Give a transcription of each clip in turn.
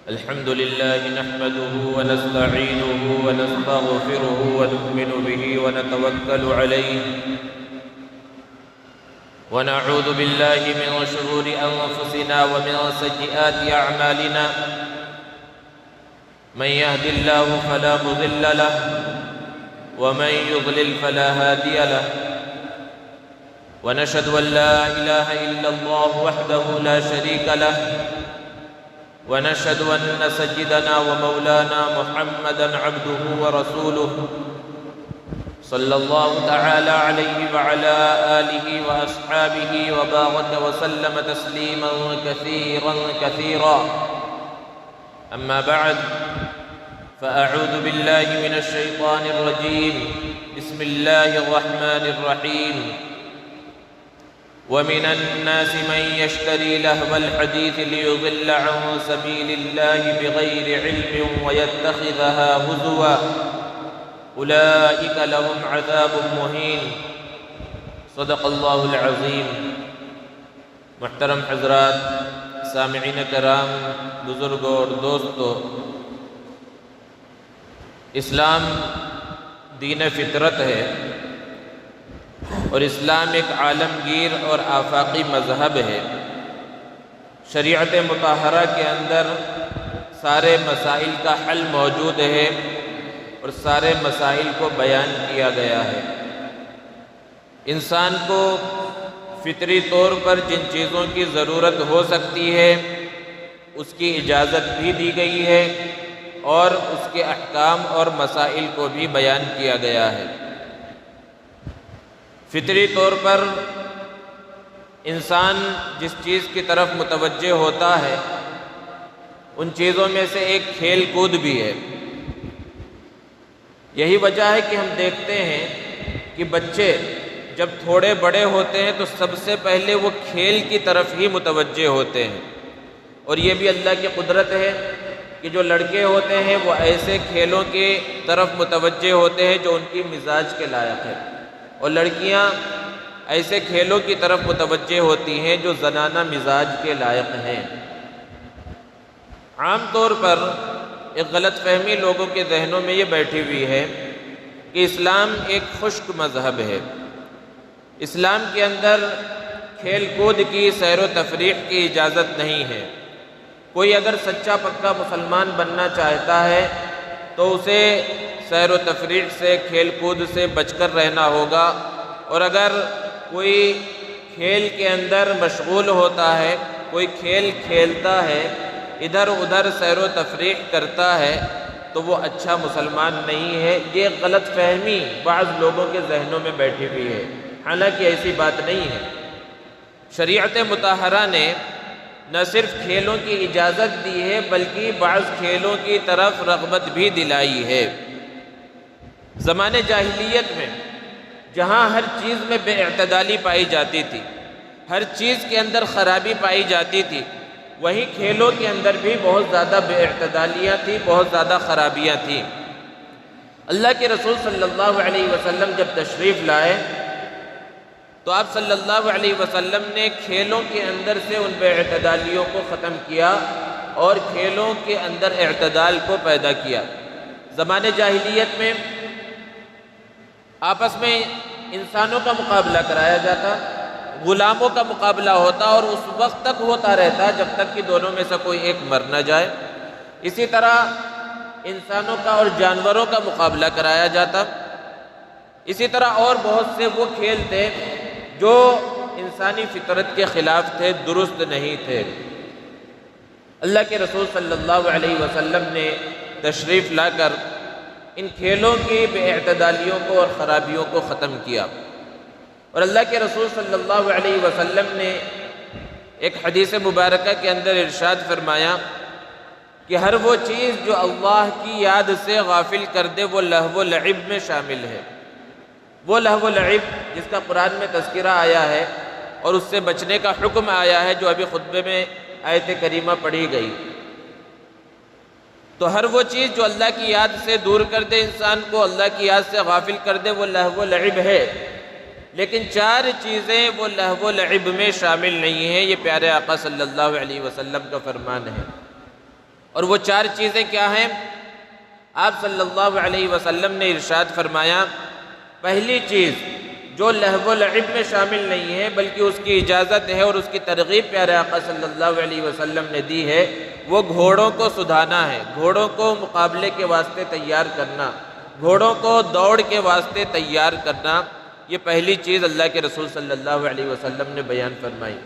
الحمد لله نحمده ونستعينه ونستغفره ونؤمن به ونتوكل عليه ونعوذ بالله من شرور أنفسنا ومن سيئات أعمالنا من يهد الله فلا مضل له ومن يضلل فلا هادي له ونشهد أن لا إله إلا الله وحده لا شريك له ونشهد أن سيدنا ومولانا محمدًا عبده ورسوله صلى الله تعالى عليه وعلى آله وأصحابه وبارك وسلم تسليمًا كثيرًا كثيرًا أما بعد فأعوذ بالله من الشيطان الرجيم بسم الله الرحمن الرحيم ومن الناس من يشتري لهو الحديث ليضل عن سبيل الله بغير علم ويتخذها هزوا أولئك لهم عذاب مهين صدق الله العظيم۔ محترم حضرات، سامعین کرام، بزرگوں اور دوستوں، اسلام دین فطرت ہے اور اسلام ایک عالمگیر اور آفاقی مذہب ہے۔ شریعت مطہرہ کے اندر سارے مسائل کا حل موجود ہے اور سارے مسائل کو بیان کیا گیا ہے۔ انسان کو فطری طور پر جن چیزوں کی ضرورت ہو سکتی ہے اس کی اجازت بھی دی گئی ہے اور اس کے احکام اور مسائل کو بھی بیان کیا گیا ہے۔ فطری طور پر انسان جس چیز کی طرف متوجہ ہوتا ہے ان چیزوں میں سے ایک کھیل کود بھی ہے۔ یہی وجہ ہے کہ ہم دیکھتے ہیں کہ بچے جب تھوڑے بڑے ہوتے ہیں تو سب سے پہلے وہ کھیل کی طرف ہی متوجہ ہوتے ہیں، اور یہ بھی اللہ کی قدرت ہے کہ جو لڑکے ہوتے ہیں وہ ایسے کھیلوں کی طرف متوجہ ہوتے ہیں جو ان کی مزاج کے لائق ہے، اور لڑکیاں ایسے کھیلوں کی طرف متوجہ ہوتی ہیں جو زنانہ مزاج کے لائق ہیں۔ عام طور پر ایک غلط فہمی لوگوں کے ذہنوں میں یہ بیٹھی ہوئی ہے کہ اسلام ایک خشک مذہب ہے۔ اسلام کے اندر کھیل کود کی، سیر و تفریح کی اجازت نہیں ہے۔ کوئی اگر سچا پکا مسلمان بننا چاہتا ہے تو اسے سیر و تفریح سے، کھیل کود سے بچ کر رہنا ہوگا، اور اگر کوئی کھیل کے اندر مشغول ہوتا ہے، کوئی کھیل کھیلتا ہے، ادھر ادھر سیر و تفریح کرتا ہے تو وہ اچھا مسلمان نہیں ہے۔ یہ غلط فہمی بعض لوگوں کے ذہنوں میں بیٹھی ہوئی ہے، حالانکہ ایسی بات نہیں ہے۔ شریعت مطہرہ نے نہ صرف کھیلوں کی اجازت دی ہے بلکہ بعض کھیلوں کی طرف رغبت بھی دلائی ہے۔ زمانے جاہلیت میں جہاں ہر چیز میں بے اعتدالی پائی جاتی تھی، ہر چیز کے اندر خرابی پائی جاتی تھی، وہیں کھیلوں کے اندر بھی بہت زیادہ بے اعتدالیاں تھیں، بہت زیادہ خرابیاں تھیں۔ اللہ کے رسول صلی اللہ علیہ وسلم جب تشریف لائے تو آپ صلی اللہ علیہ وسلم نے کھیلوں کے اندر سے ان بے اعتدالیوں کو ختم کیا اور کھیلوں کے اندر اعتدال کو پیدا کیا۔ زمانے جاہلیت میں آپس میں انسانوں کا مقابلہ کرایا جاتا، غلاموں کا مقابلہ ہوتا، اور اس وقت تک ہوتا رہتا جب تک کہ دونوں میں سے کوئی ایک مر نہ جائے۔ اسی طرح انسانوں کا اور جانوروں کا مقابلہ کرایا جاتا۔ اسی طرح اور بہت سے وہ کھیل تھے جو انسانی فطرت کے خلاف تھے، درست نہیں تھے۔ اللہ کے رسول صلی اللہ علیہ وسلم نے تشریف لا کر ان کھیلوں کی بے اعتدالیوں کو اور خرابیوں کو ختم کیا، اور اللہ کے رسول صلی اللہ علیہ وسلم نے ایک حدیث مبارکہ کے اندر ارشاد فرمایا کہ ہر وہ چیز جو اللہ کی یاد سے غافل کر دے وہ لہو و لعب میں شامل ہے۔ وہ لہو و لعب جس کا قرآن میں تذکرہ آیا ہے اور اس سے بچنے کا حکم آیا ہے، جو ابھی خطبے میں آیت کریمہ پڑھی گئی، تو ہر وہ چیز جو اللہ کی یاد سے دور کر دے انسان کو، اللہ کی یاد سے غافل کر دے، وہ لہو و لعب ہے۔ لیکن چار چیزیں وہ لہو و لعب میں شامل نہیں ہیں، یہ پیارے آقا صلی اللہ علیہ وسلم کا فرمان ہے۔ اور وہ 4 چیزیں کیا ہیں؟ آپ صلی اللہ علیہ وسلم نے ارشاد فرمایا، پہلی چیز جو لہو و لعب میں شامل نہیں ہے بلکہ اس کی اجازت ہے اور اس کی ترغیب پیارے آقا صلی اللہ علیہ وسلم نے دی ہے، وہ گھوڑوں کو سدھانا ہے، گھوڑوں کو مقابلے کے واسطے تیار کرنا، گھوڑوں کو دوڑ کے واسطے تیار کرنا۔ یہ پہلی چیز اللہ کے رسول صلی اللہ علیہ وسلم نے بیان فرمائی۔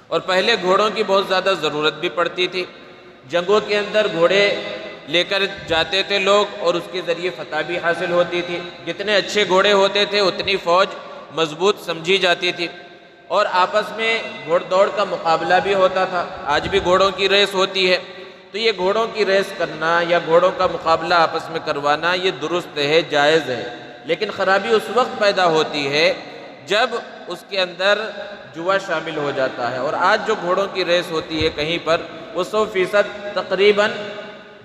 اور پہلے گھوڑوں کی بہت زیادہ ضرورت بھی پڑتی تھی، جنگوں کے اندر گھوڑے لے کر جاتے تھے لوگ اور اس کے ذریعے فتح بھی حاصل ہوتی تھی۔ جتنے اچھے گھوڑے ہوتے تھے اتنی فوج مضبوط سمجھی جاتی تھی، اور آپس میں گھوڑ دوڑ کا مقابلہ بھی ہوتا تھا۔ آج بھی گھوڑوں کی ریس ہوتی ہے، تو یہ گھوڑوں کی ریس کرنا یا گھوڑوں کا مقابلہ آپس میں کروانا یہ درست ہے، جائز ہے، لیکن خرابی اس وقت پیدا ہوتی ہے جب اس کے اندر جوا شامل ہو جاتا ہے۔ اور آج جو گھوڑوں کی ریس ہوتی ہے کہیں پر وہ 100% تقریباً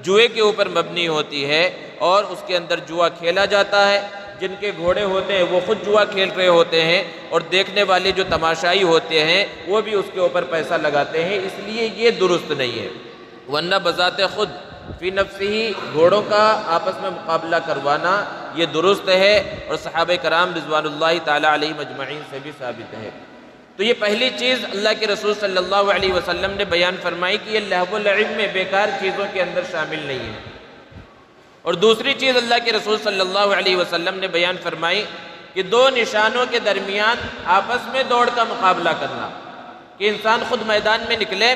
جوئے کے اوپر مبنی ہوتی ہے، اور اس کے اندر جوا کھیلا جاتا ہے۔ جن کے گھوڑے ہوتے ہیں وہ خود جوا کھیل رہے ہوتے ہیں، اور دیکھنے والے جو تماشائی ہوتے ہیں وہ بھی اس کے اوپر پیسہ لگاتے ہیں، اس لیے یہ درست نہیں ہے۔ ورنہ بذات خود فی نفسہ گھوڑوں کا آپس میں مقابلہ کروانا یہ درست ہے، اور صحابہ کرام رضوان اللہ تعالی علیہم اجمعین سے بھی ثابت ہے۔ تو یہ پہلی چیز اللہ کے رسول صلی اللہ علیہ وسلم نے بیان فرمائی کہ یہ لہو و لعب میں بیکار چیزوں کے اندر شامل نہیں ہے۔ اور دوسری چیز اللہ کے رسول صلی اللہ علیہ وسلم نے بیان فرمائی کہ 2 نشانوں کے درمیان آپس میں دوڑ کا مقابلہ کرنا، کہ انسان خود میدان میں نکلے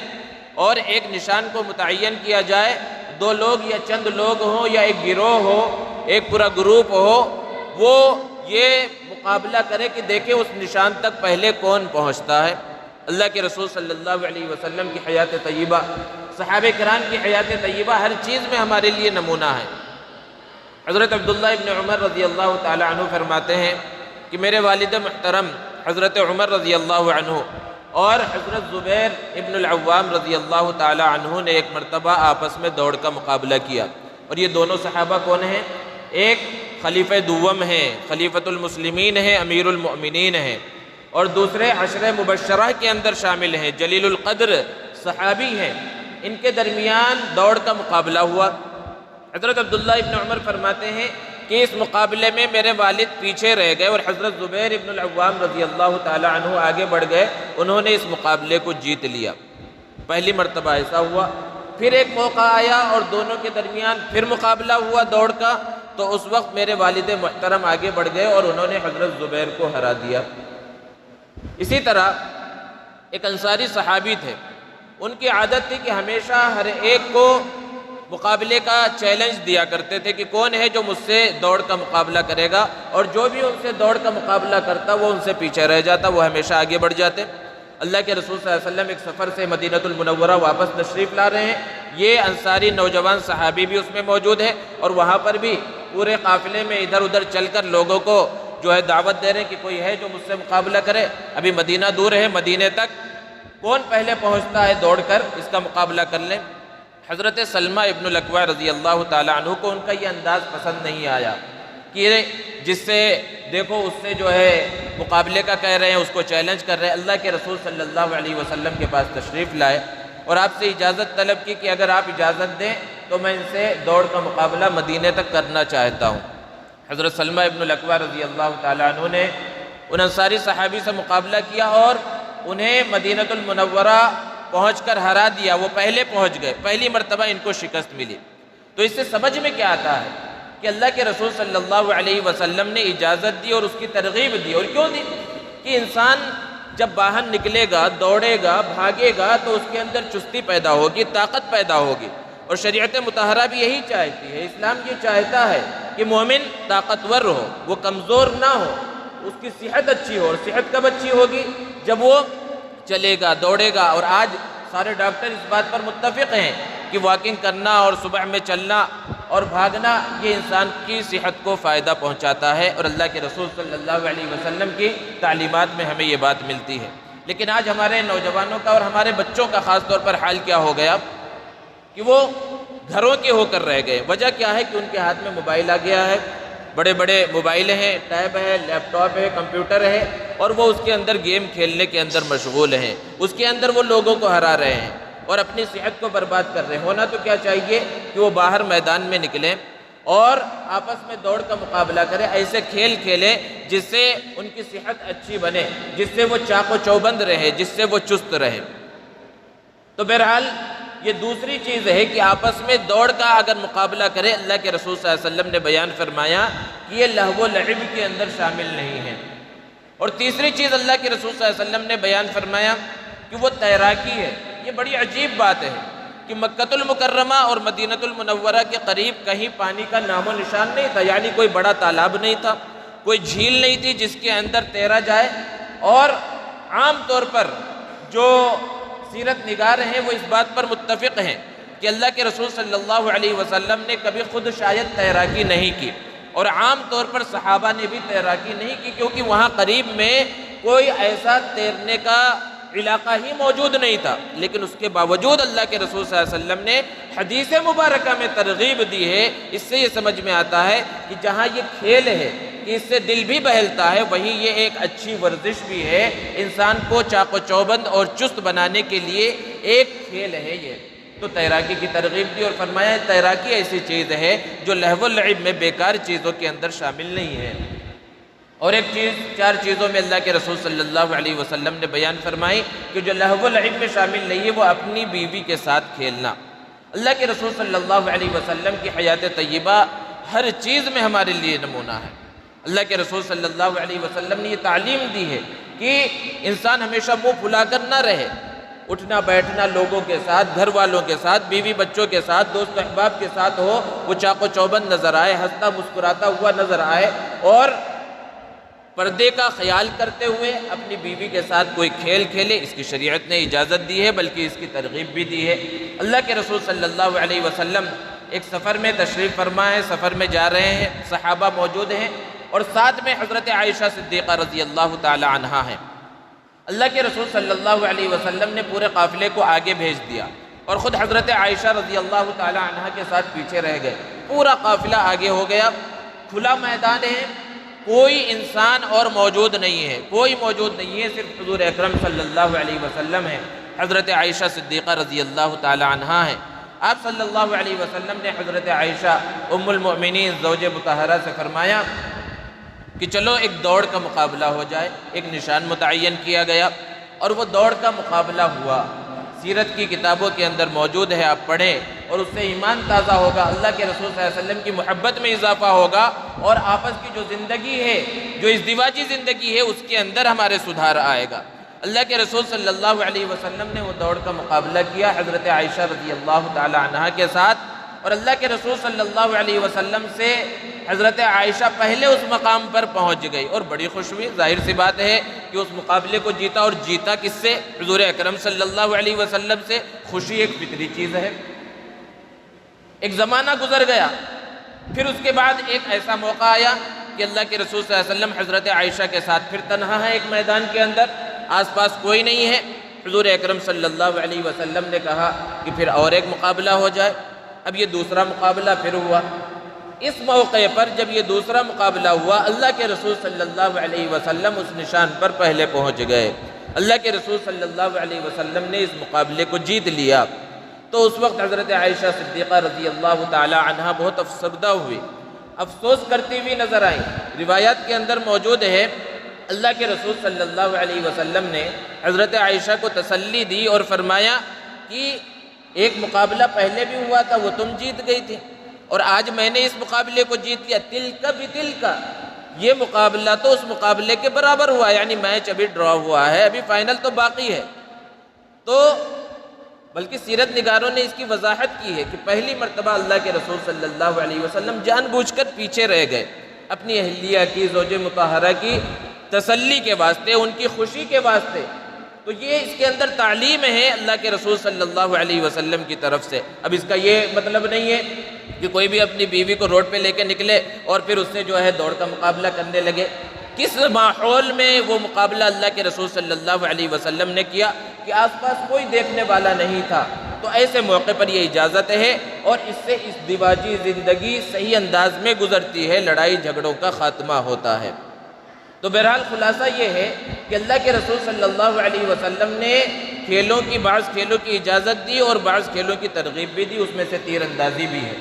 اور ایک نشان کو متعین کیا جائے، 2 لوگ یا چند لوگ ہوں یا ایک گروہ ہو، ایک پورا گروپ ہو، وہ یہ مقابلہ کرے کہ دیکھیں اس نشان تک پہلے کون پہنچتا ہے۔ اللہ کے رسول صلی اللہ علیہ وسلم کی حیات طیبہ، صحابہ کرام کی حیات طیبہ ہر چیز میں ہمارے لیے نمونہ ہے۔ حضرت عبداللہ ابن عمر رضی اللہ تعالی عنہ فرماتے ہیں کہ میرے والد محترم حضرت عمر رضی اللہ عنہ اور حضرت زبیر ابن العوام رضی اللہ تعالی عنہ نے ایک مرتبہ آپس میں دوڑ کا مقابلہ کیا، اور یہ دونوں صحابہ کون ہیں؟ ایک خلیفہ دوم ہیں، خلیفۃ المسلمین ہیں، امیر المؤمنین ہیں، اور دوسرے عشرہ مبشرہ کے اندر شامل ہیں، جلیل القدر صحابی ہیں۔ ان کے درمیان دوڑ کا مقابلہ ہوا۔ حضرت عبداللہ ابن عمر فرماتے ہیں کہ اس مقابلے میں میرے والد پیچھے رہ گئے اور حضرت زبیر ابن العوام رضی اللہ تعالی عنہ آگے بڑھ گئے، انہوں نے اس مقابلے کو جیت لیا۔ پہلی مرتبہ ایسا ہوا، پھر ایک موقع آیا اور دونوں کے درمیان پھر مقابلہ ہوا دوڑ کا، تو اس وقت میرے والد محترم آگے بڑھ گئے اور انہوں نے حضرت زبیر کو ہرا دیا۔ اسی طرح ایک انصاری صحابی تھے، ان کی عادت تھی کہ ہمیشہ ہر ایک کو مقابلے کا چیلنج دیا کرتے تھے کہ کون ہے جو مجھ سے دوڑ کا مقابلہ کرے گا، اور جو بھی ان سے دوڑ کا مقابلہ کرتا وہ ان سے پیچھے رہ جاتا، وہ ہمیشہ آگے بڑھ جاتے۔ اللہ کے رسول صلی اللہ علیہ وسلم ایک سفر سے مدینہ المنورہ واپس تشریف لا رہے ہیں، یہ انصاری نوجوان صحابی بھی اس میں موجود ہے، اور وہاں پر بھی پورے قافلے میں ادھر ادھر چل کر لوگوں کو جو ہے دعوت دے رہے ہیں کہ کوئی ہے جو مجھ سے مقابلہ کرے، ابھی مدینہ دور ہے، مدینے تک کون پہلے پہنچتا ہے دوڑ کر اس کا مقابلہ کر لیں۔ حضرت سلمہ ابن الاکوع رضی اللہ تعالی عنہ کو ان کا یہ انداز پسند نہیں آیا کہ جس سے دیکھو اس سے جو ہے مقابلے کا کہہ رہے ہیں، اس کو چیلنج کر رہے ہیں۔ اللہ کے رسول صلی اللہ علیہ وسلم کے پاس تشریف لائے اور آپ سے اجازت طلب کی کہ اگر آپ اجازت دیں تو میں ان سے دوڑ کا مقابلہ مدینے تک کرنا چاہتا ہوں۔ حضرت سلمہ ابن الاکوع رضی اللہ تعالی عنہ نے ان انصاری صحابی سے مقابلہ کیا اور انہیں مدینہ المنورہ پہنچ کر ہرا دیا، وہ پہلے پہنچ گئے، پہلی مرتبہ ان کو شکست ملی۔ تو اس سے سمجھ میں کیا آتا ہے کہ اللہ کے رسول صلی اللہ علیہ وسلم نے اجازت دی اور اس کی ترغیب دی، اور کیوں دی؟ کہ انسان جب باہر نکلے گا، دوڑے گا، بھاگے گا تو اس کے اندر چستی پیدا ہوگی، طاقت پیدا ہوگی، اور شریعت مطہرہ بھی یہی چاہتی ہے، اسلام یہ چاہتا ہے کہ مومن طاقتور ہو، وہ کمزور نہ ہو، اس کی صحت اچھی ہو، اور صحت کب اچھی ہوگی؟ جب وہ چلے گا، دوڑے گا۔ اور آج سارے ڈاکٹر اس بات پر متفق ہیں کہ واکنگ کرنا اور صبح میں چلنا اور بھاگنا یہ انسان کی صحت کو فائدہ پہنچاتا ہے، اور اللہ کے رسول صلی اللہ علیہ وسلم کی تعلیمات میں ہمیں یہ بات ملتی ہے۔ لیکن آج ہمارے نوجوانوں کا اور ہمارے بچوں کا خاص طور پر حال کیا ہو گیا کہ وہ گھروں کے ہو کر رہ گئے۔ وجہ کیا ہے کہ ان کے ہاتھ میں موبائل آ گیا ہے، بڑے بڑے موبائل ہیں، ٹیب ہے، لیپ ٹاپ ہے، کمپیوٹر ہے، اور وہ اس کے اندر گیم کھیلنے کے اندر مشغول ہیں، اس کے اندر وہ لوگوں کو ہرا رہے ہیں۔ اور اپنی صحت کو برباد کر رہے ہیں۔ ہونا تو کیا چاہیے کہ وہ باہر میدان میں نکلیں اور آپس میں دوڑ کا مقابلہ کریں، ایسے کھیل کھیلیں جس سے ان کی صحت اچھی بنے، جس سے وہ چاق و چوبند رہے، جس سے وہ چست رہے۔ تو بہرحال یہ دوسری چیز ہے کہ آپس میں دوڑ کا اگر مقابلہ کرے، اللہ کے رسول صلی اللہ علیہ وسلم نے بیان فرمایا کہ یہ لہو و لعب کے اندر شامل نہیں ہے۔ اور تیسری چیز اللہ کے رسول صلی اللہ علیہ وسلم نے بیان فرمایا کہ وہ تیراکی ہے۔ یہ بڑی عجیب بات ہے کہ مکہ المکرمہ اور مدینہ المنورہ کے قریب کہیں پانی کا نام و نشان نہیں تھا، یعنی کوئی بڑا تالاب نہیں تھا، کوئی جھیل نہیں تھی جس کے اندر تیرا جائے۔ اور عام طور پر جو سیرت نگار ہیں وہ اس بات پر متفق ہیں کہ اللہ کے رسول صلی اللہ علیہ وسلم نے کبھی خود شاید تیراکی نہیں کی، اور عام طور پر صحابہ نے بھی تیراکی نہیں کی، کیونکہ وہاں قریب میں کوئی ایسا تیرنے کا علاقہ ہی موجود نہیں تھا۔ لیکن اس کے باوجود اللہ کے رسول صلی اللہ علیہ وسلم نے حدیث مبارکہ میں ترغیب دی ہے۔ اس سے یہ سمجھ میں آتا ہے کہ جہاں یہ کھیل ہے کہ اس سے دل بھی بہلتا ہے، وہیں یہ ایک اچھی ورزش بھی ہے، انسان کو چاق و چوبند اور چست بنانے کے لیے ایک کھیل ہے یہ۔ تو تیراکی کی ترغیب دی اور فرمایا تیراکی ایسی چیز ہے جو لہو و لعب میں بیکار چیزوں کے اندر شامل نہیں ہے۔ اور ایک چیز، چار چیزوں میں اللہ کے رسول صلی اللہ علیہ وسلم نے بیان فرمائی کہ جو لہو و لعب میں شامل نہیں ہے وہ اپنی بیوی کے ساتھ کھیلنا۔ اللہ کے رسول صلی اللہ علیہ وسلم کی حیات طیبہ ہر چیز میں ہمارے لیے نمونہ ہے۔ اللہ کے رسول صلی اللہ علیہ وسلم نے یہ تعلیم دی ہے کہ انسان ہمیشہ منہ پھلا کر نہ رہے، اٹھنا بیٹھنا لوگوں کے ساتھ، گھر والوں کے ساتھ، بیوی بچوں کے ساتھ، دوست احباب کے ساتھ ہو، وہ چاق و چوبند نظر آئے، ہنستا مسکراتا ہوا نظر آئے، اور پردے کا خیال کرتے ہوئے اپنی بیوی کے ساتھ کوئی کھیل کھیلے۔ اس کی شریعت نے اجازت دی ہے، بلکہ اس کی ترغیب بھی دی ہے۔ اللہ کے رسول صلی اللہ علیہ وسلم ایک سفر میں تشریف فرما ہے، سفر میں جا رہے ہیں، صحابہ موجود ہیں، اور ساتھ میں حضرت عائشہ صدیقہ رضی اللہ تعالی عنہا ہیں۔ اللہ کے رسول صلی اللہ علیہ وسلم نے پورے قافلے کو آگے بھیج دیا اور خود حضرت عائشہ رضی اللہ تعالی عنہا کے ساتھ پیچھے رہ گئے۔ پورا قافلہ آگے ہو گیا، کھلا میدان ہے، کوئی انسان اور موجود نہیں ہے، کوئی موجود نہیں ہے، صرف حضور اکرم صلی اللہ علیہ وسلم ہے، حضرت عائشہ صدیقہ رضی اللہ تعالی عنہا ہے۔ آپ صلی اللہ علیہ وسلم نے حضرت عائشہ ام المؤمنین زوج مطہرہ سے فرمایا کہ چلو ایک دوڑ کا مقابلہ ہو جائے۔ ایک نشان متعین کیا گیا اور وہ دوڑ کا مقابلہ ہوا۔ سیرت کی کتابوں کے اندر موجود ہے، آپ پڑھیں اور اس سے ایمان تازہ ہوگا، اللہ کے رسول صلی اللہ علیہ وسلم کی محبت میں اضافہ ہوگا، اور آپس کی جو زندگی ہے، جو ازدواجی زندگی ہے، اس کے اندر ہمارے سدھار آئے گا۔ اللہ کے رسول صلی اللہ علیہ وسلم نے وہ دوڑ کا مقابلہ کیا حضرت عائشہ رضی اللہ تعالی عنہا کے ساتھ، اور اللہ کے رسول صلی اللہ علیہ وسلم سے حضرت عائشہ پہلے اس مقام پر پہنچ گئی، اور بڑی خوش ہوئی۔ ظاہر سی بات ہے کہ اس مقابلے کو جیتا، اور جیتا کس سے؟ حضور اکرم صلی اللہ علیہ وسلم سے۔ خوشی ایک فطری چیز ہے۔ ایک زمانہ گزر گیا، پھر اس کے بعد ایک ایسا موقع آیا کہ اللہ کے رسول صلی اللہ علیہ وسلم حضرت عائشہ کے ساتھ پھر تنہا ہے ایک میدان کے اندر، آس پاس کوئی نہیں ہے۔ حضور اکرم صلی اللہ علیہ وسلم نے کہا کہ پھر اور ایک مقابلہ ہو جائے۔ اب یہ دوسرا مقابلہ پھر ہوا۔ اس موقع پر جب یہ دوسرا مقابلہ ہوا، اللہ کے رسول صلی اللہ علیہ وسلم اس نشان پر پہلے پہنچ گئے۔ اللہ کے رسول صلی اللہ علیہ وسلم نے اس مقابلے کو جیت لیا۔ تو اس وقت حضرت عائشہ صدیقہ رضی اللہ تعالی عنہا بہت افسردہ ہوئی، افسوس کرتی ہوئی نظر آئیں۔ روایات کے اندر موجود ہے اللہ کے رسول صلی اللہ علیہ وسلم نے حضرت عائشہ کو تسلی دی اور فرمایا کہ ایک مقابلہ پہلے بھی ہوا تھا، وہ تم جیت گئی تھی، اور آج میں نے اس مقابلے کو جیت لیا۔ تلک بتلک، یہ مقابلہ تو اس مقابلے کے برابر ہوا، یعنی میچ ابھی ڈرا ہوا ہے، ابھی فائنل تو باقی ہے۔ تو بلکہ سیرت نگاروں نے اس کی وضاحت کی ہے کہ پہلی مرتبہ اللہ کے رسول صلی اللہ علیہ وسلم جان بوجھ کر پیچھے رہ گئے، اپنی اہلیہ کی، زوج مطہرہ کی تسلی کے واسطے، ان کی خوشی کے واسطے۔ تو یہ اس کے اندر تعلیم ہے اللہ کے رسول صلی اللہ علیہ وسلم کی طرف سے۔ اب اس کا یہ مطلب نہیں ہے کہ کوئی بھی اپنی بیوی کو روڈ پہ لے کے نکلے اور پھر اس سے جو ہے دوڑ کا مقابلہ کرنے لگے۔ کس ماحول میں وہ مقابلہ اللہ کے رسول صلی اللہ علیہ وسلم نے کیا کہ آس پاس کوئی دیکھنے والا نہیں تھا، تو ایسے موقع پر یہ اجازت ہے، اور اس سے ازدواجی زندگی صحیح انداز میں گزرتی ہے، لڑائی جھگڑوں کا خاتمہ ہوتا ہے۔ تو بہرحال خلاصہ یہ ہے کہ اللہ کے رسول صلی اللہ علیہ وسلم نے کھیلوں کی بعض کھیلوں کی اجازت دی اور بعض کھیلوں کی ترغیب بھی دی، اس میں سے تیر اندازی بھی ہے۔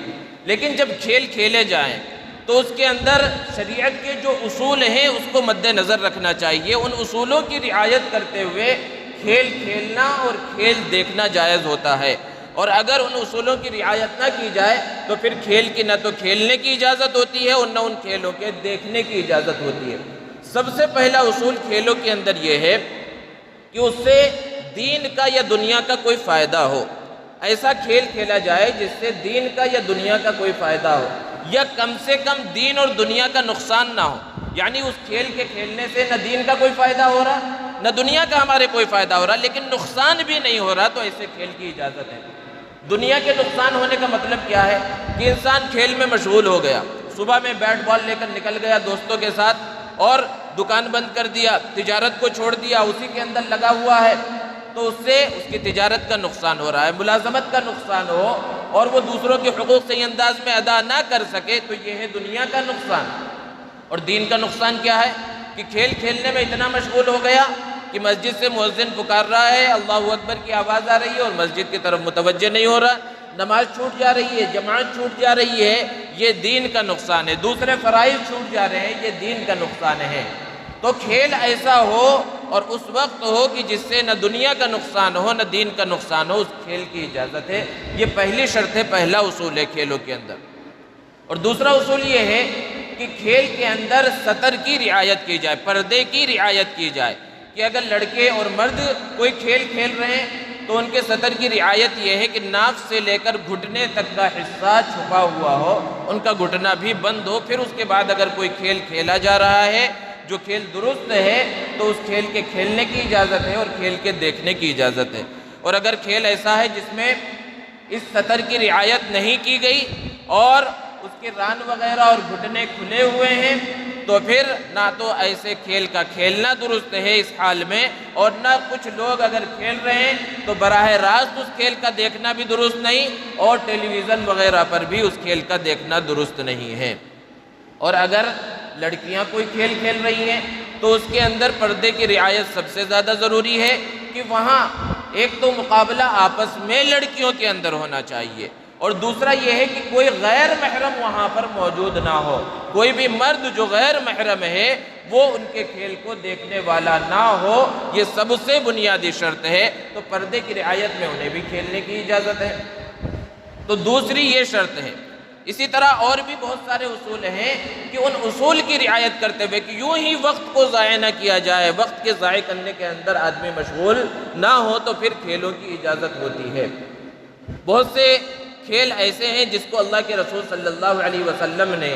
لیکن جب کھیل کھیلے جائیں تو اس کے اندر شریعت کے جو اصول ہیں اس کو مد نظر رکھنا چاہیے۔ ان اصولوں کی رعایت کرتے ہوئے کھیل کھیلنا اور کھیل دیکھنا جائز ہوتا ہے، اور اگر ان اصولوں کی رعایت نہ کی جائے تو پھر کھیل کی نہ تو کھیلنے کی اجازت ہوتی ہے اور نہ ان کھیلوں کے دیکھنے کی اجازت ہوتی ہے۔ سب سے پہلا اصول کھیلوں کے اندر یہ ہے کہ اس سے دین کا یا دنیا کا کوئی فائدہ ہو۔ ایسا کھیل کھیلا جائے جس سے دین کا یا دنیا کا کوئی فائدہ ہو، یا کم سے کم دین اور دنیا کا نقصان نہ ہو۔ یعنی اس کھیل کے کھیلنے سے نہ دین کا کوئی فائدہ ہو رہا نہ دنیا کا ہمارے کوئی فائدہ ہو رہا، لیکن نقصان بھی نہیں ہو رہا، تو ایسے کھیل کی اجازت ہے۔ دنیا کے نقصان ہونے کا مطلب کیا ہے کہ انسان کھیل میں مشغول ہو گیا، صبح میں بیٹ بال لے کر نکل گیا دوستوں کے ساتھ اور دکان بند کر دیا، تجارت کو چھوڑ دیا، اسی کے اندر لگا ہوا ہے، تو اس سے اس کی تجارت کا نقصان ہو رہا ہے، ملازمت کا نقصان ہو اور وہ دوسروں کے حقوق صحیح انداز میں ادا نہ کر سکے، تو یہ ہے دنیا کا نقصان۔ اور دین کا نقصان کیا ہے کہ کھیل کھیلنے میں اتنا مشغول ہو گیا کہ مسجد سے مؤذن پکار رہا ہے، اللہ اکبر کی آواز آ رہی ہے اور مسجد کی طرف متوجہ نہیں ہو رہا، نماز چھوٹ جا رہی ہے، جماعت چھوٹ جا رہی ہے، یہ دین کا نقصان ہے۔ دوسرے فرائض چھوٹ جا رہے ہیں، یہ دین کا نقصان ہے۔ تو کھیل ایسا ہو اور اس وقت ہو کہ جس سے نہ دنیا کا نقصان ہو نہ دین کا نقصان ہو، اس کھیل کی اجازت ہے۔ یہ پہلی شرط ہے، پہلا اصول ہے کھیلوں کے اندر۔ اور دوسرا اصول یہ ہے کہ کھیل کے اندر سطر کی رعایت کی جائے، پردے کی رعایت کی جائے، کہ اگر لڑکے اور مرد کوئی کھیل کھیل رہے ہیں تو ان کے سطر کی رعایت یہ ہے کہ ناک سے لے کر گھٹنے تک کا حصہ چھپا ہوا ہو، ان کا گھٹنا بھی بند ہو۔ پھر اس کے بعد اگر کوئی کھیل کھیلا جا رہا ہے جو کھیل درست ہے تو اس کھیل کے کھیلنے کی اجازت ہے اور کھیل کے دیکھنے کی اجازت ہے۔ اور اگر کھیل ایسا ہے جس میں اس سطر کی رعایت نہیں کی گئی اور اس کے ران وغیرہ اور گھٹنے کھلے ہوئے ہیں تو پھر نہ تو ایسے کھیل کا کھیلنا درست ہے اس حال میں، اور نہ کچھ لوگ اگر کھیل رہے ہیں تو براہ راست اس کھیل کا دیکھنا بھی درست نہیں، اور ٹیلی ویژن وغیرہ پر بھی اس کھیل کا دیکھنا درست نہیں ہے۔ اور اگر لڑکیاں کوئی کھیل کھیل رہی ہیں تو اس کے اندر پردے کی رعایت سب سے زیادہ ضروری ہے کہ وہاں ایک تو مقابلہ آپس میں لڑکیوں کے اندر ہونا چاہیے، اور دوسرا یہ ہے کہ کوئی غیر محرم وہاں پر موجود نہ ہو۔ کوئی بھی مرد جو غیر محرم ہے وہ ان کے کھیل کو دیکھنے والا نہ ہو، یہ سب سے بنیادی شرط ہے۔ تو پردے کی رعایت میں انہیں بھی کھیلنے کی اجازت ہے۔ تو دوسری یہ شرط ہے۔ اسی طرح اور بھی بہت سارے اصول ہیں کہ ان اصول کی رعایت کرتے ہوئے کہ یوں ہی وقت کو ضائع نہ کیا جائے، وقت کے ضائع کرنے کے اندر آدمی مشغول نہ ہو، تو پھر کھیلوں کی اجازت ہوتی ہے۔ بہت سے کھیل ایسے ہیں جس کو اللہ کے رسول صلی اللہ علیہ وسلم نے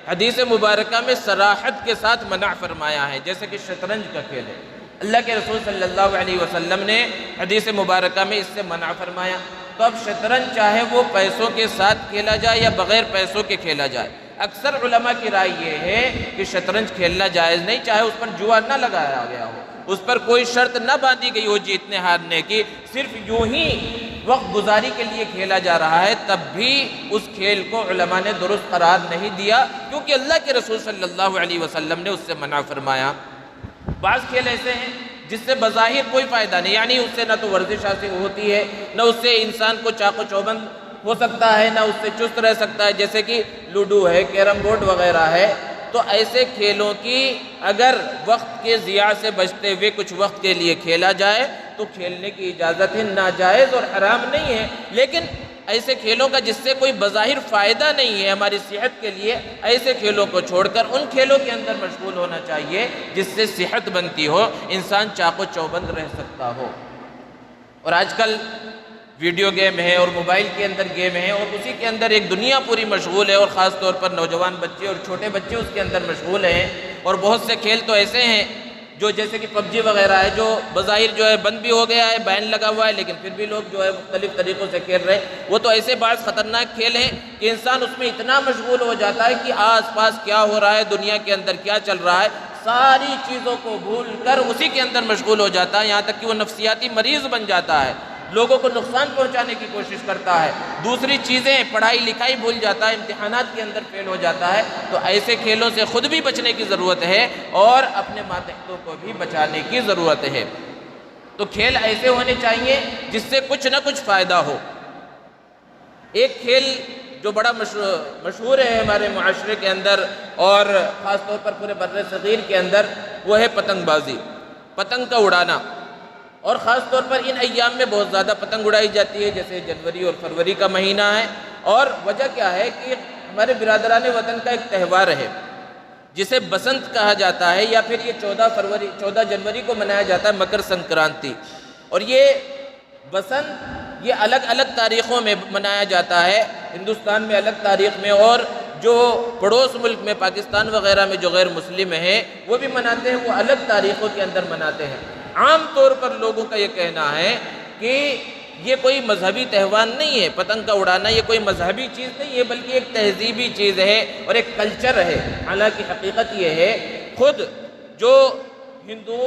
حدیث مبارکہ میں صراحت کے ساتھ منع فرمایا ہے، جیسے کہ شطرنج کا کھیل ہے۔ اللہ کے رسول صلی اللہ علیہ وسلم نے حدیث مبارکہ میں اس سے منع فرمایا۔ تو اب شطرنج چاہے وہ پیسوں کے ساتھ کھیلا جائے یا بغیر پیسوں کے کھیلا جائے، اکثر علماء کی رائے یہ ہے کہ شطرنج کھیلنا جائز نہیں، چاہے اس پر جوا نہ لگایا گیا ہو، اس پر کوئی شرط نہ باندھی گئی ہو جیتنے ہارنے کی، صرف یوں ہی وقت گزاری کے لیے کھیلا جا رہا ہے، تب بھی اس کھیل کو علماء نے درست قرار نہیں دیا، کیونکہ اللہ کے رسول صلی اللہ علیہ وسلم نے اس سے منع فرمایا۔ بعض کھیل ایسے ہیں جس سے بظاہر کوئی فائدہ نہیں، یعنی اس سے نہ تو ورزش حاصل ہوتی ہے، نہ اس سے انسان کو چاق و چوبند ہو سکتا ہے، نہ اس سے چست رہ سکتا ہے، جیسے کہ لوڈو ہے، کیرم بورڈ وغیرہ ہے۔ تو ایسے کھیلوں کی اگر وقت کے ضیاع سے بچتے ہوئے کچھ وقت کے لیے کھیلا جائے تو کھیلنے کی اجازت ہے، ناجائز اور حرام نہیں ہے۔ لیکن ایسے کھیلوں کا جس سے کوئی بظاہر فائدہ نہیں ہے ہماری صحت کے لیے، ایسے کھیلوں کو چھوڑ کر ان کھیلوں کے اندر مشغول ہونا چاہیے جس سے صحت بنتی ہو، انسان چاق و چوبند رہ سکتا ہو۔ اور آج کل ویڈیو گیم ہے اور موبائل کے اندر گیم ہے، اور اسی کے اندر ایک دنیا پوری مشغول ہے، اور خاص طور پر نوجوان بچے اور چھوٹے بچے اس کے اندر مشغول ہیں۔ اور بہت سے کھیل تو ایسے ہیں جو جیسے کہ پب جی وغیرہ ہے، جو بظاہر جو ہے بند بھی ہو گیا ہے، بین لگا ہوا ہے، لیکن پھر بھی لوگ جو ہے مختلف طریقوں سے کھیل رہے ہیں۔ وہ تو ایسے بعض خطرناک کھیل ہیں کہ انسان اس میں اتنا مشغول ہو جاتا ہے کہ آس پاس کیا ہو رہا ہے، دنیا کے اندر کیا چل رہا ہے، ساری چیزوں کو بھول کر اسی کے اندر مشغول ہو جاتا ہے، یہاں تک کہ وہ نفسیاتی مریض بن جاتا ہے، لوگوں کو نقصان پہنچانے کی کوشش کرتا ہے، دوسری چیزیں پڑھائی لکھائی بھول جاتا ہے، امتحانات کے اندر فیل ہو جاتا ہے۔ تو ایسے کھیلوں سے خود بھی بچنے کی ضرورت ہے اور اپنے ماتحتوں کو بھی بچانے کی ضرورت ہے۔ تو کھیل ایسے ہونے چاہیے جس سے کچھ نہ کچھ فائدہ ہو۔ ایک کھیل جو بڑا مشہور ہے ہمارے معاشرے کے اندر اور خاص طور پر پورے بر صغیر کے اندر، وہ ہے پتنگ بازی، پتنگ کا اڑانا۔ اور خاص طور پر ان ایام میں بہت زیادہ پتنگ اڑائی جاتی ہے، جیسے جنوری اور فروری کا مہینہ ہے۔ اور وجہ کیا ہے کہ ہمارے برادران وطن کا ایک تہوار ہے جسے بسنت کہا جاتا ہے، یا پھر یہ 14 جنوری کو منایا جاتا ہے، مکر سنکرانتی۔ اور یہ بسنت یہ الگ الگ تاریخوں میں منایا جاتا ہے، ہندوستان میں الگ تاریخ میں، اور جو پڑوس ملک میں پاکستان وغیرہ میں جو غیر مسلم ہیں وہ بھی مناتے ہیں، وہ الگ تاریخوں کے اندر مناتے ہیں۔ عام طور پر لوگوں کا یہ کہنا ہے کہ یہ کوئی مذہبی تہوار نہیں ہے، پتنگ کا اڑانا یہ کوئی مذہبی چیز نہیں ہے، بلکہ ایک تہذیبی چیز ہے اور ایک کلچر ہے۔ حالانکہ حقیقت یہ ہے، خود جو ہندو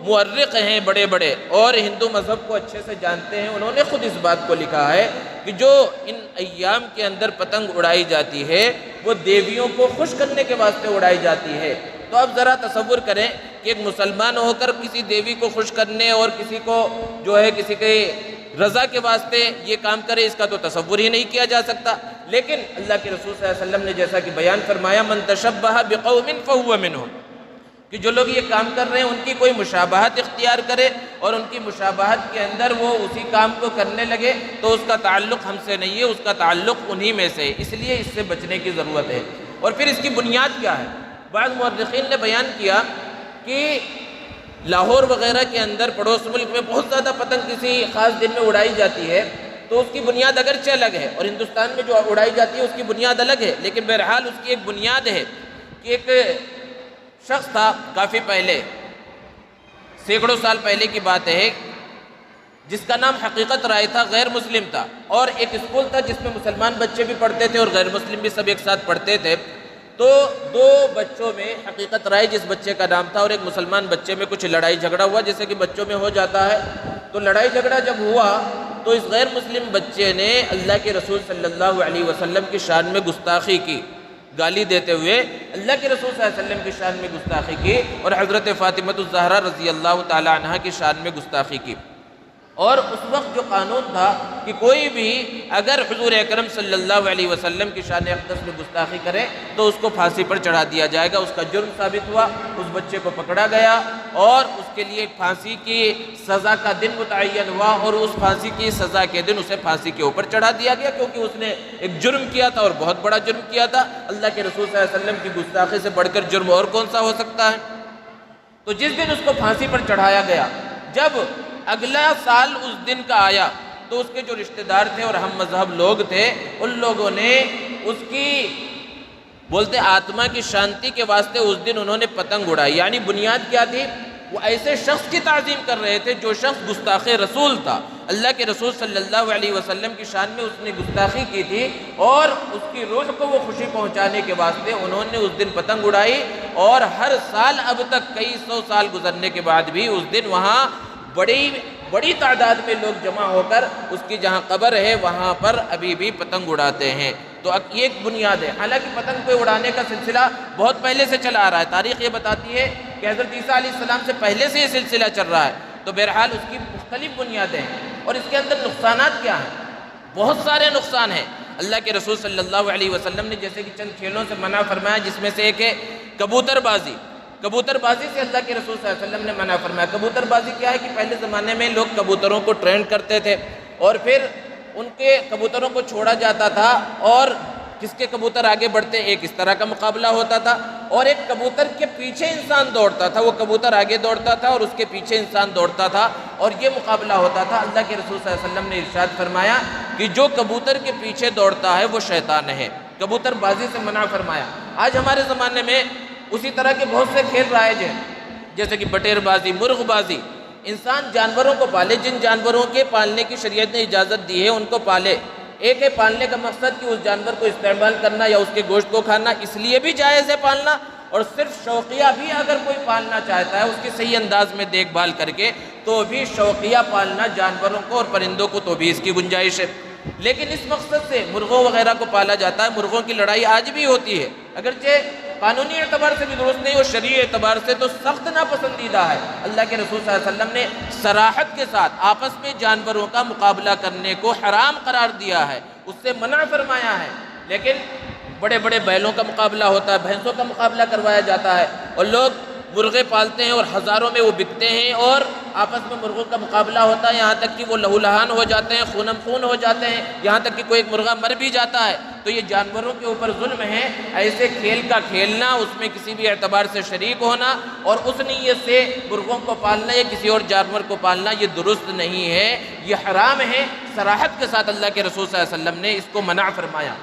مورخ ہیں بڑے بڑے اور ہندو مذہب کو اچھے سے جانتے ہیں، انہوں نے خود اس بات کو لکھا ہے کہ جو ان ایام کے اندر پتنگ اڑائی جاتی ہے وہ دیویوں کو خوش کرنے کے واسطے اڑائی جاتی ہے۔ تو اب ذرا تصور کریں کہ ایک مسلمان ہو کر کسی دیوی کو خوش کرنے اور کسی کو جو ہے کسی کے رضا کے واسطے یہ کام کرے، اس کا تو تصور ہی نہیں کیا جا سکتا۔ لیکن اللہ کے رسول صلی اللہ علیہ وسلم نے جیسا کہ بیان فرمایا، من تشبہ بقوم فہو منہم، کہ جو لوگ یہ کام کر رہے ہیں ان کی کوئی مشابہت اختیار کرے اور ان کی مشابہت کے اندر وہ اسی کام کو کرنے لگے تو اس کا تعلق ہم سے نہیں ہے، اس کا تعلق انہی میں سے ہے، اس لیے اس سے بچنے کی ضرورت ہے۔ اور پھر اس کی بنیاد کیا ہے؟ بعض مورخین نے بیان کیا کہ لاہور وغیرہ کے اندر پڑوس ملک میں بہت زیادہ پتنگ کسی خاص دن میں اڑائی جاتی ہے، تو اس کی بنیاد اگرچہ الگ ہے، اور ہندوستان میں جو اڑائی جاتی ہے اس کی بنیاد الگ ہے، لیکن بہرحال اس کی ایک بنیاد ہے کہ ایک شخص تھا کافی پہلے، سینکڑوں سال پہلے کی بات ہے، جس کا نام حقیقت رائے تھا، غیر مسلم تھا، اور ایک اسکول تھا جس میں مسلمان بچے بھی پڑھتے تھے اور غیر مسلم بھی سب ایک ساتھ پڑھتے تھے۔ تو دو بچوں میں حقیقت رائے جس بچے کا نام تھا اور ایک مسلمان بچے میں کچھ لڑائی جھگڑا ہوا، جیسے کہ بچوں میں ہو جاتا ہے۔ تو لڑائی جھگڑا جب ہوا تو اس غیر مسلم بچے نے اللہ کے رسول صلی اللہ علیہ وسلم کی شان میں گستاخی کی، گالی دیتے ہوئے اللہ کے رسول صلی اللہ علیہ وسلم کی شان میں گستاخی کی اور حضرت فاطمہ الزہرا رضی اللہ تعالی عنہا کی شان میں گستاخی کی۔ اور اس وقت جو قانون تھا کہ کوئی بھی اگر حضور اکرم صلی اللہ علیہ وسلم کی شان اقدس میں گستاخی کرے تو اس کو پھانسی پر چڑھا دیا جائے گا۔ اس کا جرم ثابت ہوا، اس بچے کو پکڑا گیا اور اس کے لیے ایک پھانسی کی سزا کا دن متعین ہوا، اور اس پھانسی کی سزا کے دن اسے پھانسی کے اوپر چڑھا دیا گیا، کیونکہ اس نے ایک جرم کیا تھا اور بہت بڑا جرم کیا تھا۔ اللہ کے رسول صلی اللہ علیہ وسلم کی گستاخی سے بڑھ کر جرم اور کون سا ہو سکتا ہے؟ تو جس دن اس کو پھانسی پر چڑھایا گیا، جب اگلا سال اس دن کا آیا تو اس کے جو رشتہ دار تھے اور ہم مذہب لوگ تھے، ان لوگوں نے اس کی بولتے آتما کی شانتی کے واسطے اس دن انہوں نے پتنگ اڑائی۔ یعنی بنیاد کیا تھی؟ وہ ایسے شخص کی تعظیم کر رہے تھے جو شخص گستاخ رسول تھا، اللہ کے رسول صلی اللہ علیہ وسلم کی شان میں اس نے گستاخی کی تھی، اور اس کی روح کو وہ خوشی پہنچانے کے واسطے انہوں نے اس دن پتنگ اڑائی۔ اور ہر سال اب تک کئی سو سال گزرنے کے بعد بھی اس دن وہاں بڑی تعداد میں لوگ جمع ہو کر اس کی جہاں قبر ہے وہاں پر ابھی بھی پتنگ اڑاتے ہیں۔ تو یہ ایک بنیاد ہے۔ حالانکہ پتنگ کو اڑانے کا سلسلہ بہت پہلے سے چلا آ رہا ہے، تاریخ یہ بتاتی ہے کہ حضرت عیسیٰ علیہ السلام سے پہلے سے یہ سلسلہ چل رہا ہے۔ تو بہرحال اس کی مختلف بنیادیں ہیں، اور اس کے اندر نقصانات کیا ہیں؟ بہت سارے نقصان ہیں۔ اللہ کے رسول صلی اللہ علیہ وسلم نے جیسے کہ چند کھیلوں سے منع فرمایا، جس میں سے ایک ہے کبوتر بازی۔ کبوتر بازی سے اللہ کے رسول صلی اللہ علیہ وسلم نے منع فرمایا۔ کبوتر بازی کیا ہے کہ پہلے زمانے میں لوگ کبوتروں کو ٹرین کرتے تھے اور پھر ان کے کبوتروں کو چھوڑا جاتا تھا، اور کس کے کبوتر آگے بڑھتے ایک اس طرح کا مقابلہ ہوتا تھا، اور ایک کبوتر کے پیچھے انسان دوڑتا تھا، وہ کبوتر آگے دوڑتا تھا اور اس کے پیچھے انسان دوڑتا تھا، اور یہ مقابلہ ہوتا تھا۔ اللہ کے رسول صلی اللہ علیہ وسلم نے ارشاد فرمایا کہ جو کبوتر کے پیچھے دوڑتا ہے وہ شیطان ہے۔ کبوتر بازی سے منع فرمایا۔ آج ہمارے زمانے میں اسی طرح کے بہت سے کھیل رائج ہیں، جیسے کہ بٹیر بازی، مرغ بازی۔ انسان جانوروں کو پالے، جن جانوروں کے پالنے کی شریعت نے اجازت دی ہے ان کو پالے۔ ایک ہے پالنے کا مقصد کہ اس جانور کو استعمال کرنا یا اس کے گوشت کو کھانا، اس لیے بھی جائز ہے پالنا، اور صرف شوقیہ بھی اگر کوئی پالنا چاہتا ہے اس کی صحیح انداز میں دیکھ بھال کر کے تو بھی شوقیہ پالنا جانوروں کو اور پرندوں کو تو بھی اس کی گنجائش ہے۔ لیکن اس مقصد سے مرغوں وغیرہ کو پالا جاتا ہے۔ مرغوں کی لڑائی آج بھی ہوتی ہے، اگرچہ قانونی اعتبار سے بھی درست نہیں اور شرعی اعتبار سے تو سخت ناپسندیدہ ہے۔ اللہ کے رسول صلی اللہ علیہ وسلم نے صراحت کے ساتھ آپس میں جانوروں کا مقابلہ کرنے کو حرام قرار دیا ہے، اس سے منع فرمایا ہے۔ لیکن بڑے بڑے بیلوں کا مقابلہ ہوتا ہے، بھینسوں کا مقابلہ کروایا جاتا ہے، اور لوگ مرغے پالتے ہیں اور ہزاروں میں وہ بکتے ہیں، اور آپس میں مرغوں کا مقابلہ ہوتا ہے، یہاں تک کہ وہ لہو لہان ہو جاتے ہیں، خونم خون ہو جاتے ہیں، یہاں تک کہ کوئی ایک مرغہ مر بھی جاتا ہے۔ تو یہ جانوروں کے اوپر ظلم ہے۔ ایسے کھیل کا کھیلنا، اس میں کسی بھی اعتبار سے شریک ہونا اور اس نیت سے مرغوں کو پالنا یا کسی اور جانور کو پالنا، یہ درست نہیں ہے، یہ حرام ہے۔ صراحت کے ساتھ اللہ کے رسول صلی اللہ علیہ وسلم نے اس کو منع فرمایا۔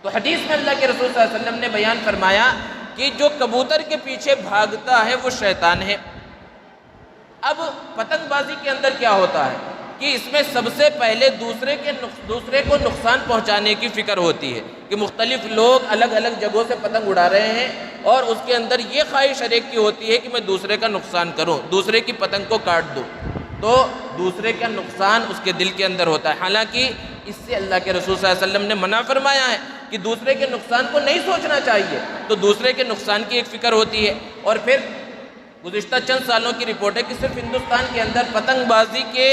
تو حدیث میں اللہ کے رسول صلی اللہ علیہ وسلم نے بیان فرمایا کہ جو کبوتر کے پیچھے بھاگتا ہے وہ شیطان ہے۔ اب پتنگ بازی کے اندر کیا ہوتا ہے کہ اس میں سب سے پہلے دوسرے کو نقصان پہنچانے کی فکر ہوتی ہے کہ مختلف لوگ الگ الگ جگہوں سے پتنگ اڑا رہے ہیں، اور اس کے اندر یہ خواہش ہر ایک کی ہوتی ہے کہ میں دوسرے کا نقصان کروں، دوسرے کی پتنگ کو کاٹ دوں، تو دوسرے کا نقصان اس کے دل کے اندر ہوتا ہے۔ حالانکہ اس سے اللہ کے رسول صلی اللہ علیہ وسلم نے منع فرمایا ہے کہ دوسرے کے نقصان کو نہیں سوچنا چاہیے، تو دوسرے کے نقصان کی ایک فکر ہوتی ہے۔ اور پھر گزشتہ چند سالوں کی رپورٹ ہے کہ صرف ہندوستان کے اندر پتنگ بازی کے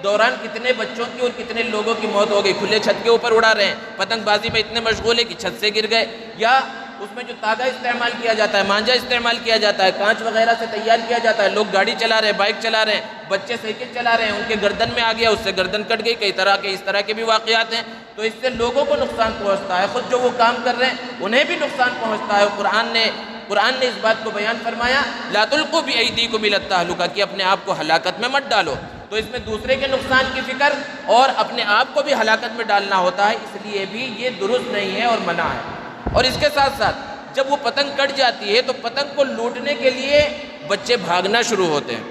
دوران کتنے بچوں کی اور کتنے لوگوں کی موت ہو گئی، کھلے چھت کے اوپر اڑا رہے ہیں، پتنگ بازی میں اتنے مشغول ہے کہ چھت سے گر گئے، یا اس میں جو تاگا استعمال کیا جاتا ہے، مانجا استعمال کیا جاتا ہے، کانچ وغیرہ سے تیار کیا جاتا ہے، لوگ گاڑی چلا رہے ہیں، بائک چلا رہے ہیں، بچے سائیکل چلا رہے ہیں، ان کے گردن میں آ گیا، اس سے گردن کٹ گئی، کئی طرح کے اس طرح کے بھی واقعات ہیں۔ تو اس سے لوگوں کو نقصان پہنچتا ہے، خود جو وہ کام کر رہے ہیں انہیں بھی نقصان پہنچتا ہے۔ قرآن نے اس بات کو بیان فرمایا، لا تلقوا بأیدیکم الی التہلکہ، کہ اپنے آپ کو ہلاکت میں مت ڈالو۔ تو اس میں دوسرے کے نقصان کی فکر اور اپنے آپ کو بھی ہلاکت میں ڈالنا ہوتا ہے، اس لیے بھی یہ درست نہیں ہے اور منع ہے۔ اور اس کے ساتھ ساتھ جب وہ پتنگ کٹ جاتی ہے تو پتنگ کو لوٹنے کے لیے بچے بھاگنا شروع ہوتے ہیں،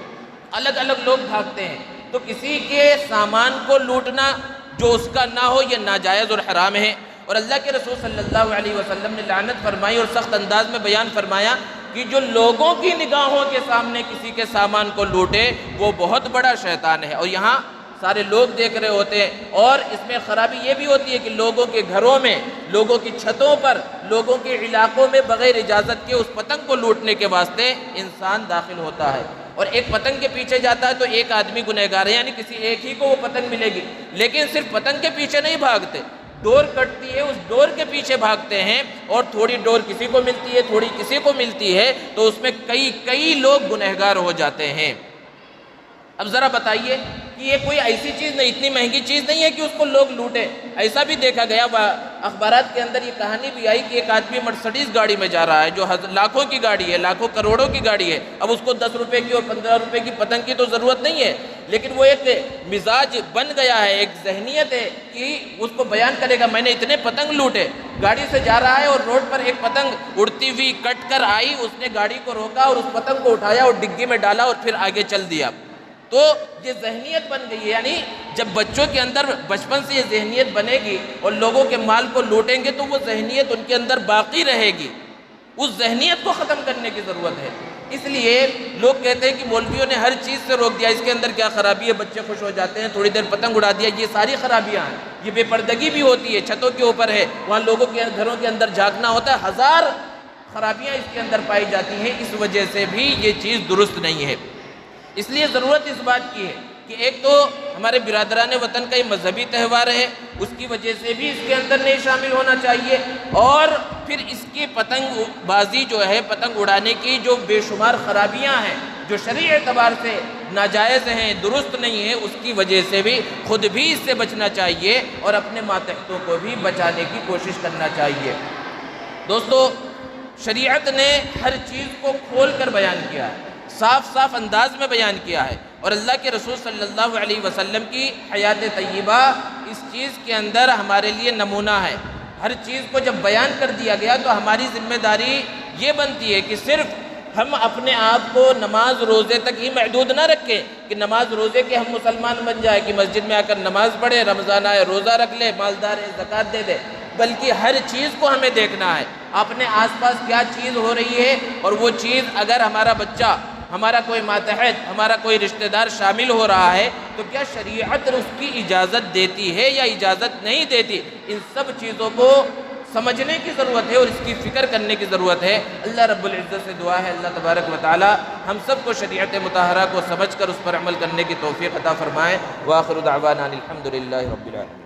الگ الگ لوگ بھاگتے ہیں، تو کسی کے سامان کو لوٹنا جو اس کا نہ ہو یہ ناجائز اور حرام ہے۔ اور اللہ کے رسول صلی اللہ علیہ وسلم نے لعنت فرمائی اور سخت انداز میں بیان فرمایا کہ جو لوگوں کی نگاہوں کے سامنے کسی کے سامان کو لوٹے وہ بہت بڑا شیطان ہے۔ اور یہاں سارے لوگ دیکھ رہے ہوتے ہیں، اور اس میں خرابی یہ بھی ہوتی ہے کہ لوگوں کے گھروں میں، لوگوں کی چھتوں پر، لوگوں کے علاقوں میں بغیر اجازت کے اس پتنگ کو لوٹنے کے واسطے انسان داخل ہوتا ہے، اور ایک پتنگ کے پیچھے جاتا ہے تو ایک آدمی گنہگار ہے، یعنی کسی ایک ہی کو وہ پتنگ ملے گی۔ لیکن صرف پتنگ کے پیچھے نہیں بھاگتے، ڈور کٹتی ہے اس ڈور کے پیچھے بھاگتے ہیں، اور تھوڑی ڈور کسی کو ملتی ہے، تھوڑی کسی کو ملتی ہے، تو اس میں کئی لوگ گنہگار ہو جاتے ہیں۔ اب ذرا بتائیے کہ یہ کوئی ایسی چیز نہیں، اتنی مہنگی چیز نہیں ہے کہ اس کو لوگ لوٹیں۔ ایسا بھی دیکھا گیا، اخبارات کے اندر یہ کہانی بھی آئی کہ ایک آدمی مرسڈیز گاڑی میں جا رہا ہے جو لاکھوں کی گاڑی ہے، لاکھوں کروڑوں کی گاڑی ہے، اب اس کو 10 روپے کی اور 15 روپے کی پتنگ کی تو ضرورت نہیں ہے، لیکن وہ ایک مزاج بن گیا ہے، ایک ذہنیت ہے کہ اس کو بیان کرے گا میں نے اتنے پتنگ لوٹے۔ گاڑی سے جا رہا ہے اور روڈ پر ایک پتنگ اڑتی ہوئی کٹ کر آئی، اس نے گاڑی کو روکا اور اس پتنگ کو اٹھایا اور ڈگی میں ڈالا اور پھر آگے چل دیا۔ تو یہ ذہنیت بن گئی ہے، یعنی جب بچوں کے اندر بچپن سے یہ ذہنیت بنے گی اور لوگوں کے مال کو لوٹیں گے تو وہ ذہنیت ان کے اندر باقی رہے گی، اس ذہنیت کو ختم کرنے کی ضرورت ہے۔ اس لیے لوگ کہتے ہیں کہ مولویوں نے ہر چیز سے روک دیا، اس کے اندر کیا خرابی ہے، بچے خوش ہو جاتے ہیں، تھوڑی دیر پتنگ اڑا دیا، یہ ساری خرابیاں ہیں۔ یہ بے پردگی بھی ہوتی ہے، چھتوں کے اوپر ہے، وہاں لوگوں کے گھروں کے اندر جھانکنا ہوتا ہے، ہزار خرابیاں اس کے اندر پائی جاتی ہیں، اس وجہ سے بھی یہ چیز درست نہیں ہے۔ اس لیے ضرورت اس بات کی ہے کہ ایک تو ہمارے برادران وطن کا یہ مذہبی تہوار ہے، اس کی وجہ سے بھی اس کے اندر نہیں شامل ہونا چاہیے، اور پھر اس کی پتنگ بازی جو ہے، پتنگ اڑانے کی جو بے شمار خرابیاں ہیں جو شرعی اعتبار سے ناجائز ہیں، درست نہیں ہیں، اس کی وجہ سے بھی خود بھی اس سے بچنا چاہیے اور اپنے ماتحتوں کو بھی بچانے کی کوشش کرنا چاہیے۔ دوستو، شریعت نے ہر چیز کو کھول کر بیان کیا ہے، صاف انداز میں بیان کیا ہے، اور اللہ کے رسول صلی اللہ علیہ وسلم کی حیات طیبہ اس چیز کے اندر ہمارے لیے نمونہ ہے۔ ہر چیز کو جب بیان کر دیا گیا تو ہماری ذمہ داری یہ بنتی ہے کہ صرف ہم اپنے آپ کو نماز روزے تک ہی محدود نہ رکھیں کہ نماز روزے کے ہم مسلمان بن جائے، کہ مسجد میں آ کر نماز پڑھے، رمضان آئے روزہ رکھ لے، مالدار ہے زکوٰۃ دے دے، بلکہ ہر چیز کو ہمیں دیکھنا ہے، اپنے آس پاس کیا چیز ہو رہی ہے، اور وہ چیز اگر ہمارا بچہ، ہمارا کوئی ماتحت، ہمارا کوئی رشتہ دار شامل ہو رہا ہے تو کیا شریعت اس کی اجازت دیتی ہے یا اجازت نہیں دیتی، ان سب چیزوں کو سمجھنے کی ضرورت ہے اور اس کی فکر کرنے کی ضرورت ہے۔ اللہ رب العزت سے دعا ہے اللہ تبارک و تعالی ہم سب کو شریعت مطہرہ کو سمجھ کر اس پر عمل کرنے کی توفیق عطا فرمائے۔ وآخر دعوانا الحمدللہ رب العالمین۔